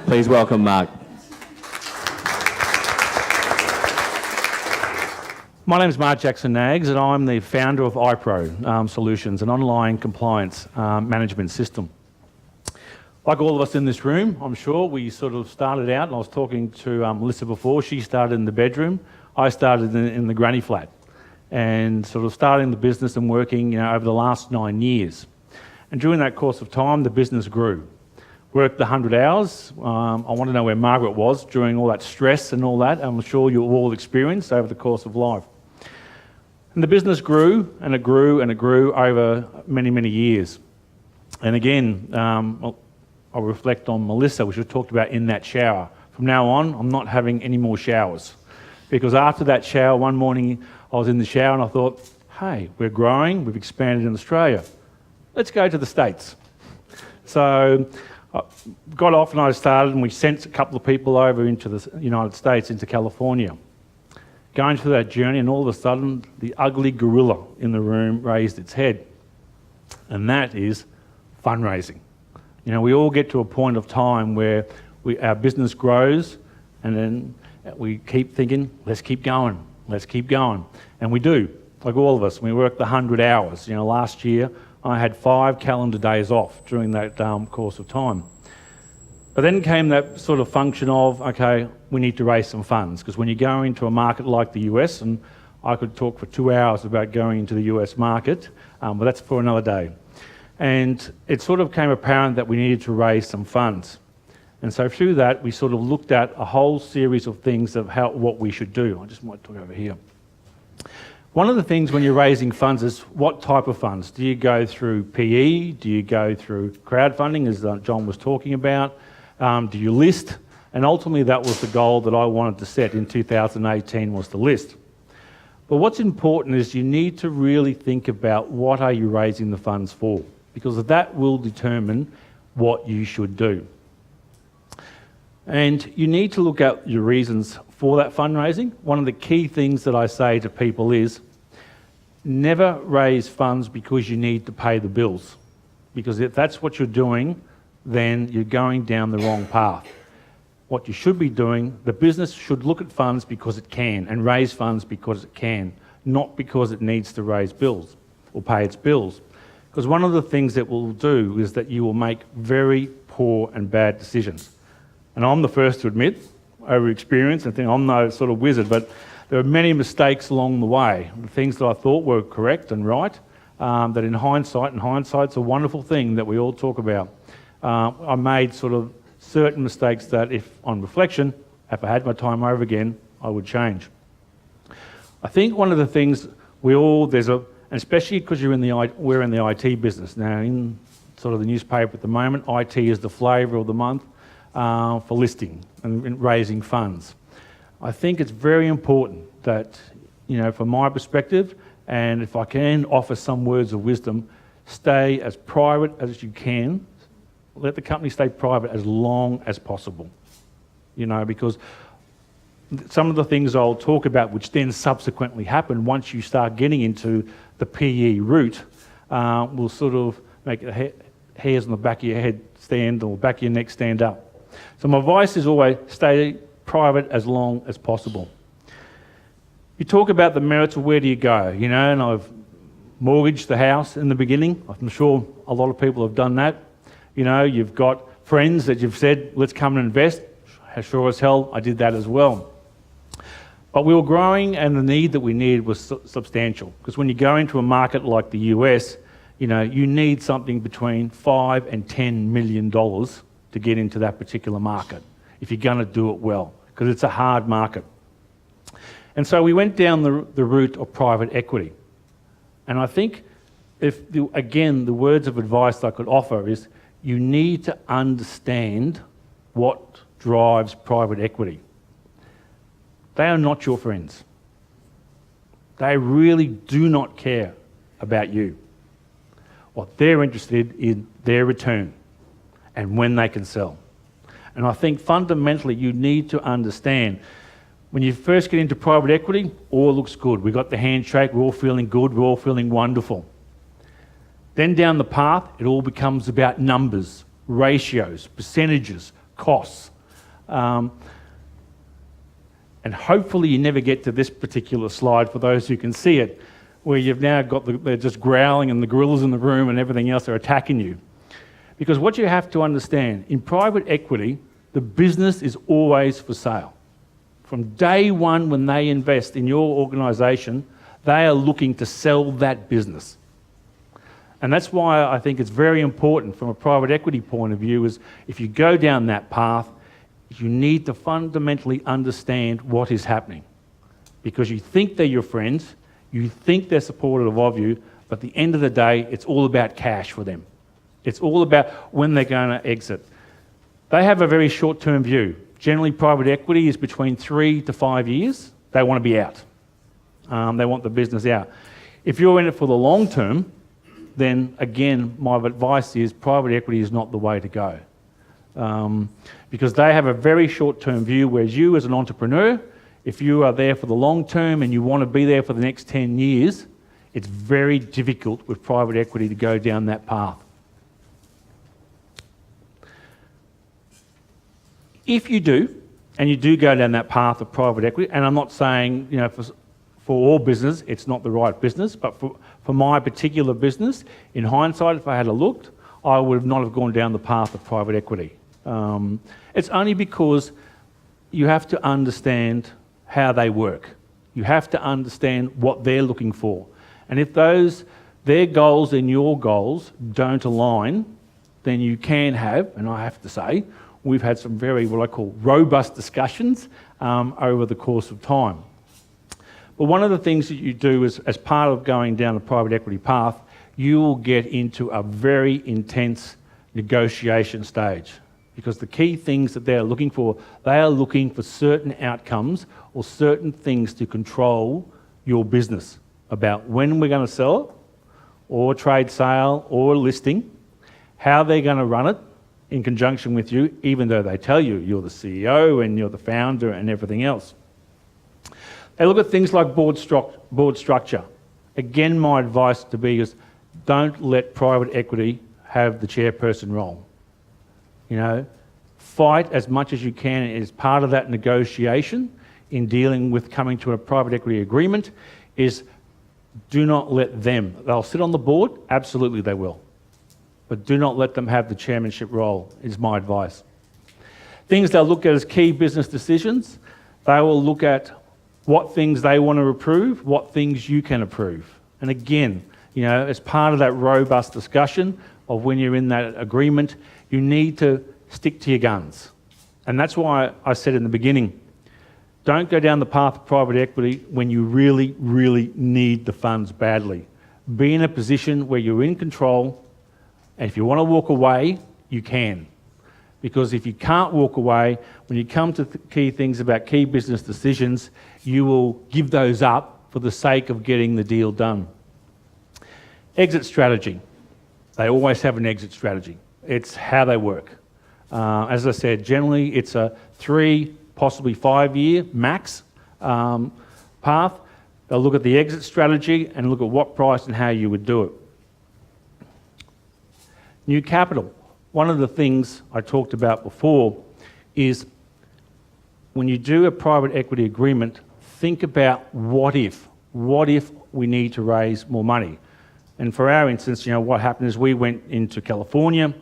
Please welcome Mark. My name is Mark Jackson-Knaggs and I'm the founder of IPRO Solutions, an online compliance management system. Like all of us in this room, I'm sure, we sort of started out, and I was talking to Melissa before, she started in the bedroom, I started in the granny flat, and sort of starting the business and working over the last 9 years. And during that course of time, the business grew. Worked 100 hours. I want to know where Margaret was during all that stress and all that. I'm sure you've all experienced over the course of life. And the business grew and it grew and it grew over many, many years. And again, I'll reflect on Melissa, which we talked about in that shower. From now on, I'm not having any more showers. Because after that shower, one morning I was in the shower and I thought, hey, we're growing, we've expanded in Australia. Let's go to the States. So I got off and I started, and we sent a couple of people over into the United States, into California. Going through that journey, and all of a sudden, the ugly gorilla in the room raised its head. And that is fundraising. We all get to a point of time where our business grows, and then we keep thinking, let's keep going, let's keep going. And we do, like all of us. We worked 100 hours. Last year, I had 5 calendar days off during that course of time. But then came that sort of function of, okay, we need to raise some funds, because when you go into a market like the US, and I could talk for 2 hours about going into the US market, but that's for another day. And it sort of became apparent that we needed to raise some funds. And so through that, we sort of looked at a whole series of things of what we should do. I just might talk over here. One of the things when you're raising funds is what type of funds? Do you go through PE? Do you go through crowdfunding, as John was talking about? Do you list? And ultimately that was the goal that I wanted to set in 2018, was to list. But what's important is you need to really think about what are you raising the funds for, because that will determine what you should do. And you need to look at your reasons for that fundraising. One of the key things that I say to people is never raise funds because you need to pay the bills. Because if that's what you're doing, then you're going down the wrong path. What you should be doing, the business should look at funds because it can, and raise funds because it can, not because it needs to raise bills or pay its bills. Because one of the things that will do is that you will make very poor and bad decisions. And I'm the first to admit, over experience, and think I'm no sort of wizard, but there are many mistakes along the way. The things that I thought were correct and right, that in hindsight, and hindsight's a wonderful thing that we all talk about, I made sort of certain mistakes that, if on reflection, if I had my time over again, I would change. I think one of the things and especially because we're in the IT business now, in sort of the newspaper at the moment, IT is the flavour of the month for listing and raising funds. I think it's very important that, from my perspective, and if I can offer some words of wisdom, stay as private as you can. Let the company stay private as long as possible, because some of the things I'll talk about, which then subsequently happen once you start getting into the PE route, will sort of make the hairs on the back of your head stand, or back of your neck stand up. So my advice is always stay private as long as possible. You talk about the merits of where do you go, and I've mortgaged the house in the beginning. I'm sure a lot of people have done that. You've got friends that you've said, let's come and invest. Sure as hell, I did that as well. But we were growing, and the need that we needed was substantial. Because when you go into a market like the US, you need something between $5 and $10 million to get into that particular market, if you're going to do it well, because it's a hard market. And so we went down the route of private equity. And I think, again, the words of advice I could offer is, you need to understand what drives private equity. They are not your friends. They really do not care about you. What they're interested in, their return and when they can sell. And I think fundamentally you need to understand, when you first get into private equity, all looks good. We got the handshake, we're all feeling good, we're all feeling wonderful. Then down the path, it all becomes about numbers, ratios, percentages, costs. And hopefully you never get to this particular slide for those who can see it, where you've now got they're just growling and the gorillas in the room and everything else are attacking you. Because what you have to understand, in private equity, the business is always for sale. From day one when they invest in your organisation, they are looking to sell that business. And that's why I think it's very important from a private equity point of view is if you go down that path, you need to fundamentally understand what is happening. Because you think they're your friends, you think they're supportive of you, but at the end of the day, it's all about cash for them. It's all about when they're going to exit. They have a very short-term view. Generally, private equity is between 3 to 5 years. They want to be out. They want the business out. If you're in it for the long term, then again, my advice is private equity is not the way to go. Because they have a very short-term view, whereas you as an entrepreneur, if you are there for the long term and you want to be there for the next 10 years, it's very difficult with private equity to go down that path. If you do, and you do go down that path of private equity, and I'm not saying, you know, for all business, it's not the right business, but for my particular business, in hindsight, if I had looked, I would not have gone down the path of private equity. It's only because you have to understand how they work. You have to understand what they're looking for. And if their goals and your goals don't align, then you can have, and I have to say, we've had some very, what I call, robust discussions over the course of time. But one of the things that you do is, as part of going down the private equity path, you will get into a very intense negotiation stage. Because the key things that they're looking for, they are looking for certain outcomes or certain things to control your business about when we're going to sell it, or trade sale, or listing, how they're going to run it in conjunction with you, even though they tell you you're the CEO and you're the founder and everything else. They look at things like board structure. Again, my advice to be is don't let private equity have the chairperson role. You know, fight as much as you can as part of that negotiation in dealing with coming to a private equity agreement is do not let them. They'll sit on the board, absolutely they will. But do not let them have the chairmanship role, is my advice. Things they'll look at as key business decisions, they will look at what things they want to approve, what things you can approve. And again, you know, as part of that robust discussion of when you're in that agreement, you need to stick to your guns. And that's why I said in the beginning, don't go down the path of private equity when you really, really need the funds badly. Be in a position where you're in control, and if you want to walk away, you can. Because if you can't walk away, when you come to key things about key business decisions, you will give those up for the sake of getting the deal done. Exit strategy. They always have an exit strategy. It's how they work. As I said, generally it's a 3, possibly 5-year max path. They'll look at the exit strategy and look at what price and how you would do it. New capital. One of the things I talked about before is when you do a private equity agreement, think about what if we need to raise more money. And for our instance, you know, what happened is we went into California,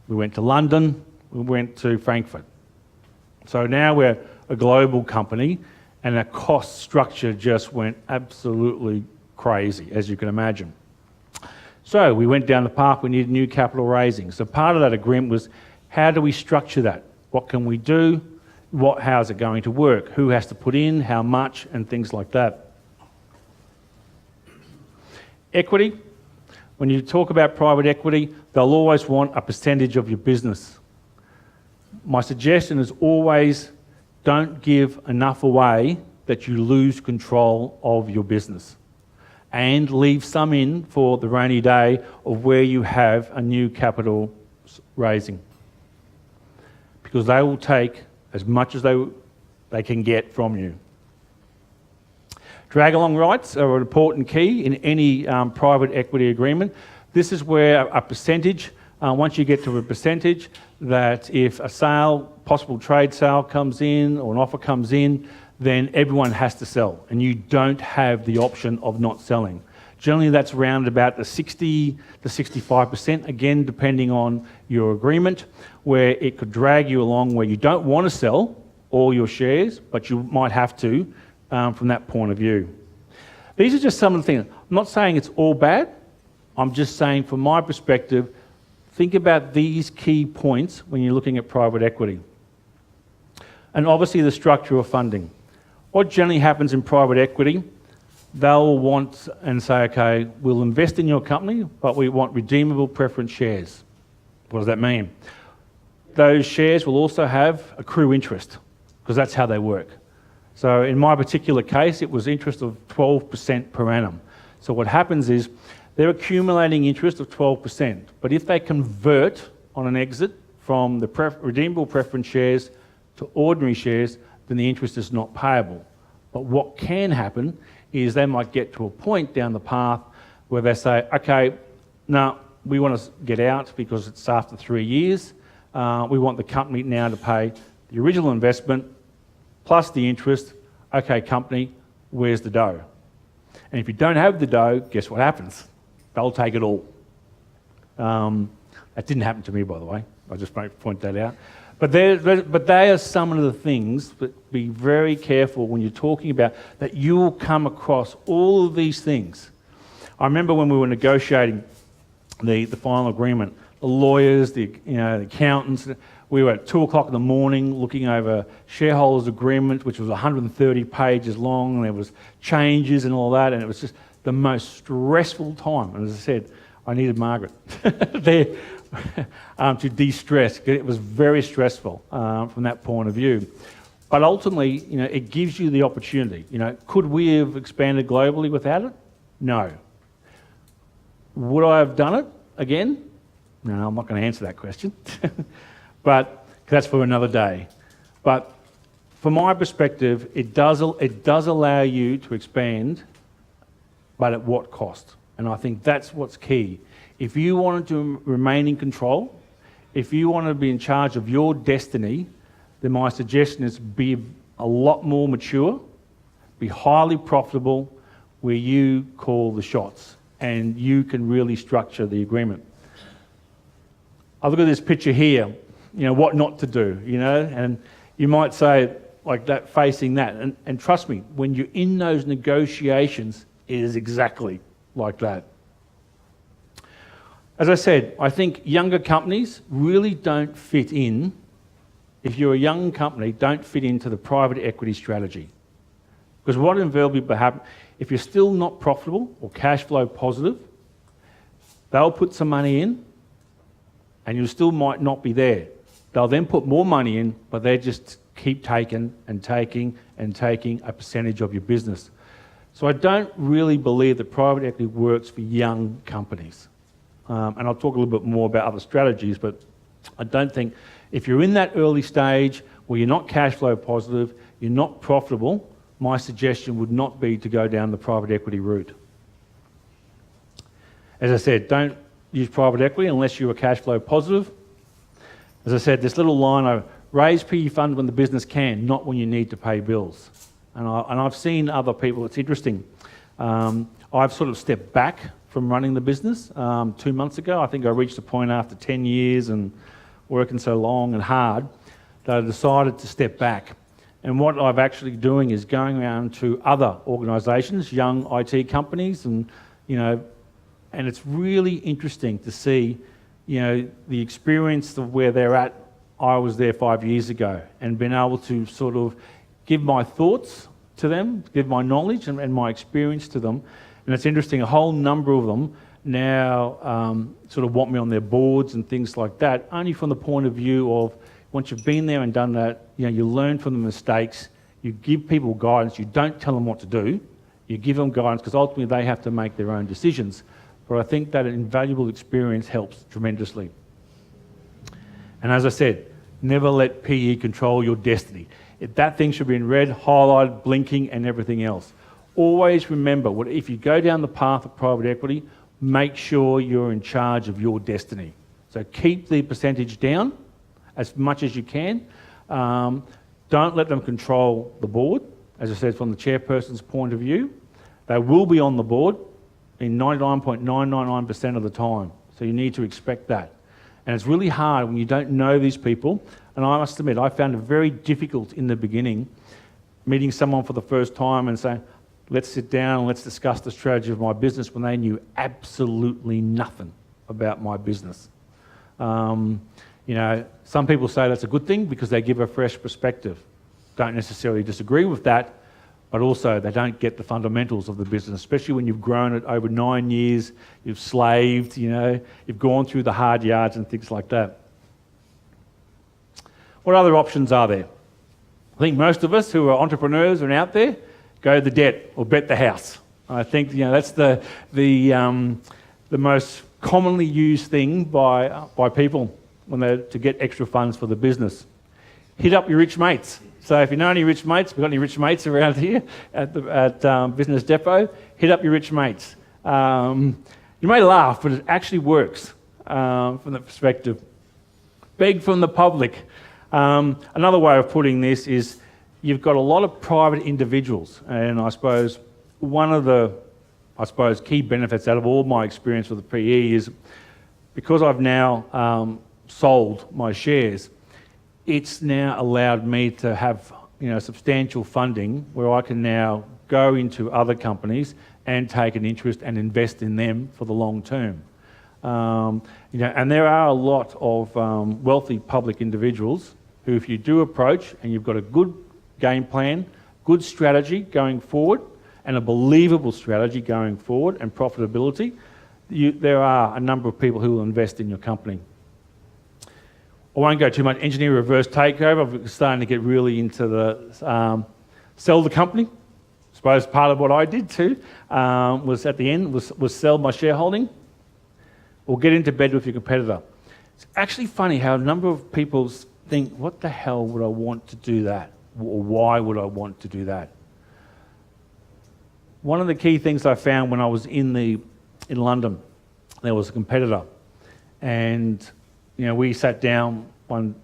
we went to London, we went to Frankfurt. So now we're a global company and our cost structure just went absolutely crazy, as you can imagine. So we went down the path, we needed new capital raising. So part of that agreement was, how do we structure that? What can we do? How is it going to work? Who has to put in, how much, and things like that. Equity. When you talk about private equity, they'll always want a percentage of your business. My suggestion is always don't give enough away that you lose control of your business. And leave some in for the rainy day of where you have a new capital raising. Because they will take as much as they can get from you. Drag-along rights are an important key in any private equity agreement. This is where a percentage once you get to a percentage, that if a sale, possible trade sale comes in or an offer comes in, then everyone has to sell and you don't have the option of not selling. Generally that's around about the 60 to 65%, again depending on your agreement, where it could drag you along where you don't want to sell all your shares, but you might have to from that point of view. These are just some of the things. I'm not saying it's all bad, I'm just saying from my perspective, think about these key points when you're looking at private equity. And obviously the structure of funding. What generally happens in private equity, they'll want and say, okay, we'll invest in your company, but we want redeemable preference shares. What does that mean? Those shares will also have accrue interest, because that's how they work. So in my particular case, it was interest of 12% per annum. So what happens is they're accumulating interest of 12%, but if they convert on an exit from the redeemable preference shares to ordinary shares, then the interest is not payable. But what can happen is they might get to a point down the path where they say, okay, no, we want to get out because it's after 3 years. We want the company now to pay the original investment plus the interest. Okay, company, where's the dough? And if you don't have the dough, guess what happens? They'll take it all. That didn't happen to me, by the way. I just might point that out. But they are some of the things that be very careful when you're talking about, that you will come across all of these things. I remember when we were negotiating the final agreement, the lawyers, the accountants, we were at 2 o'clock in the morning looking over shareholders' agreement, which was 130 pages long, and there was changes and all that, and it was just the most stressful time. And as I said, I needed Margaret there to de-stress. It was very stressful from that point of view. But ultimately, it gives you the opportunity. Could we have expanded globally without it? No. Would I have done it again? No, I'm not going to answer that question. But that's for another day. But from my perspective, it does allow you to expand, but at what cost? And I think that's what's key. If you wanted to remain in control, if you want to be in charge of your destiny, then my suggestion is be a lot more mature, be highly profitable, where you call the shots and you can really structure the agreement. I look at this picture here, what not to do, and you might say like that, facing that, and trust me, when you're in those negotiations, it is exactly like that. As I said, I think younger companies really don't fit in. If you're a young company, don't fit into the private equity strategy. Because what invariably will happen, if you're still not profitable or cash flow positive, they'll put some money in and you still might not be there. They'll then put more money in, but they just keep taking and taking and taking a percentage of your business. So I don't really believe that private equity works for young companies. And I'll talk a little bit more about other strategies, but I don't think if you're in that early stage where you're not cash flow positive, you're not profitable, my suggestion would not be to go down the private equity route. As I said, don't use private equity unless you are cash flow positive. As I said, this little line, I raise PE fund when the business can, not when you need to pay bills. And I've seen other people, it's interesting. I've sort of stepped back from running the business 2 months ago. I think I reached a point after 10 years and working so long and hard that I decided to step back. And what I'm actually doing is going around to other organisations, young IT companies, and it's really interesting to see, the experience of where they're at. I was there 5 years ago and been able to sort of give my thoughts to them, give my knowledge and my experience to them. And it's interesting, a whole number of them now sort of want me on their boards and things like that, only from the point of view of once you've been there and done that, you learn from the mistakes, you give people guidance, you don't tell them what to do, you give them guidance because ultimately they have to make their own decisions. But I think that an invaluable experience helps tremendously. And as I said, never let PE control your destiny. That thing should be in red, highlighted, blinking and everything else. Always remember, if you go down the path of private equity, make sure you're in charge of your destiny. So keep the percentage down as much as you can. Don't let them control the board. As I said, from the chairperson's point of view, they will be on the board in 99.999% of the time. So you need to expect that. And it's really hard when you don't know these people. And I must admit, I found it very difficult in the beginning, meeting someone for the first time and saying, let's sit down and let's discuss the strategy of my business, when they knew absolutely nothing about my business. You know, some people say that's a good thing because they give a fresh perspective. Don't necessarily disagree with that, but also they don't get the fundamentals of the business, especially when you've grown it over 9 years, you've slaved, you know, you've gone through the hard yards and things like that. What other options are there? I think most of us who are entrepreneurs and out there go the debt or bet the house. I think, you know, that's the most commonly used thing by people when they're to get extra funds for the business. Hit up your rich mates. So if you know any rich mates, we've got any rich mates around here at Business Depot, hit up your rich mates. You may laugh, but it actually works from the perspective. Beg from the public. Another way of putting this is you've got a lot of private individuals, and I suppose one of the key benefits out of all my experience with the PE is because I've now sold my shares, it's now allowed me to have, you know, substantial funding where I can now go into other companies and take an interest and invest in them for the long term. You know, and there are a lot of wealthy public individuals who, if you do approach and you've got a good game plan, good strategy going forward, and a believable strategy going forward and profitability, there are a number of people who will invest in your company. I won't go too much engineer reverse takeover. I'm starting to get really into the sell the company. I suppose part of what I did too was at the end was sell my shareholding or get into bed with your competitor. It's actually funny how a number of people think, what the hell would I want to do that? Or why would I want to do that? One of the key things I found when I was in London, there was a competitor, and you know, we sat down one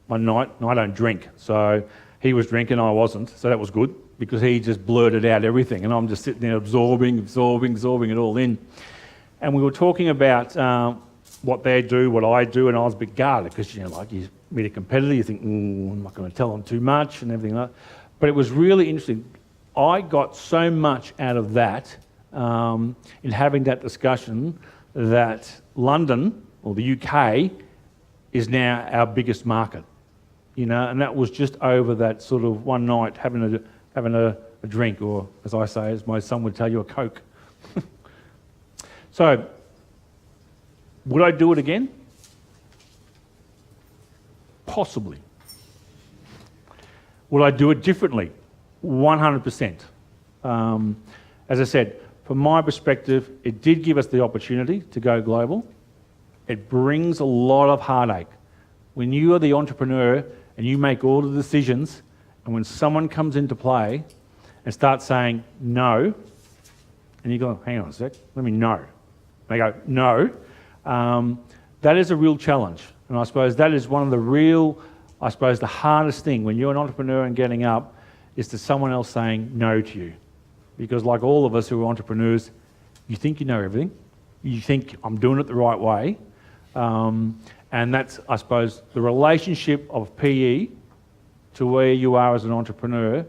night, and I don't drink, so he was drinking, I wasn't, so that was good because he just blurted out everything, and I'm just sitting there absorbing it all in. And we were talking about what they do, what I do, and I was a bit guarded because, you know, like you meet a competitor, you think, I'm not going to tell them too much and everything like that. But it was really interesting. I got so much out of that in having that discussion that London, or the UK, is now our biggest market, you know, and that was just over that sort of one night having a drink, or as I say, as my son would tell you, a Coke. So, would I do it again? Possibly. Would I do it differently? 100%. As I said, from my perspective, it did give us the opportunity to go global. It brings a lot of heartache. When you are the entrepreneur and you make all the decisions, and when someone comes into play and starts saying no, and you go, hang on a sec, let me know. They go, no. That is a real challenge. And I suppose that is one of the the hardest thing when you're an entrepreneur and getting up is to someone else saying no to you. Because like all of us who are entrepreneurs, you think you know everything. You think I'm doing it the right way. And that's, I suppose, the relationship of PE to where you are as an entrepreneur,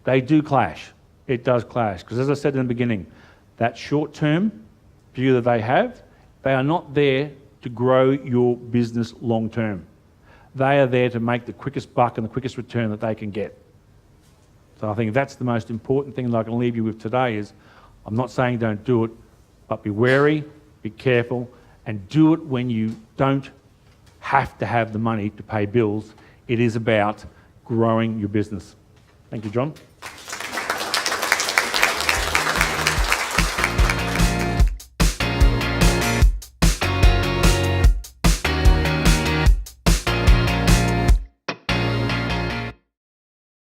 they do clash. It does clash. Because as I said in the beginning, that short-term view that they have, they are not there to grow your business long-term. They are there to make the quickest buck and the quickest return that they can get. So I think that's the most important thing that I can leave you with today is, I'm not saying don't do it, but be wary, be careful, and do it when you don't have to have the money to pay bills. It is about growing your business. Thank you, John.